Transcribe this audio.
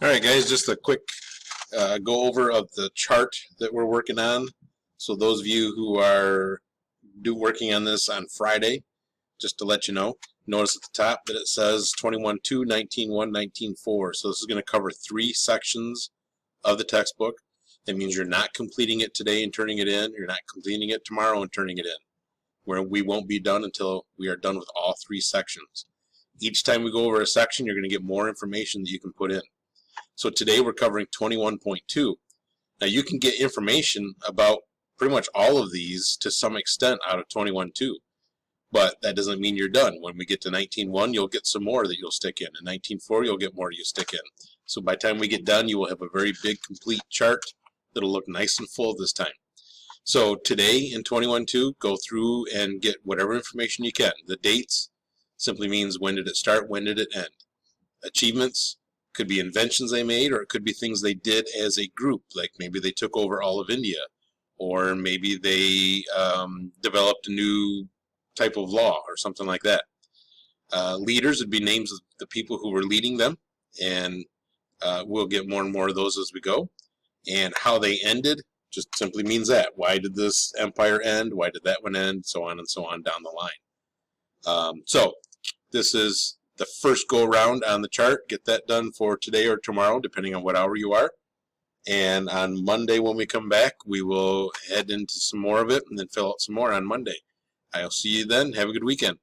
All right, guys, just a quick go over of the chart that we're working on. So those of you who are working on this on Friday, just to let you know, notice at the top that it says 21.2, 19.1, 19.4. So this is going to cover 3 sections of the textbook. That means you're not completing it today and turning it in. You're not completing it tomorrow and turning it in. Where we won't be done until we are done with all 3 sections. Each time we go over a section, you're going to get more information that you can put in. So today we're covering 21.2. Now you can get information about pretty much all of these to some extent out of 21.2. But that doesn't mean you're done. When we get to 19.1, you'll get some more that you'll stick in. And 19.4, you'll get more you stick in. So by the time we get done, you will have a very big, complete chart that'll look nice and full this time. So today in 21.2, go through and get whatever information you can. The dates simply means when did it start, when did it end. Achievements could be inventions they made, or it could be things they did as a group, like maybe they took over all of India, or maybe they developed a new type of law or something like that. Leaders would be names of the people who were leading them, and we'll get more and more of those as we go. And how they ended just simply means that. Why did this empire end? Why did that one end? So on and so on down the line. So this is the first go around on the chart. Get that done for today or tomorrow, depending on what hour you are. And on Monday when we come back, we will head into some more of it and then fill out some more on Monday. I'll see you then. Have a good weekend.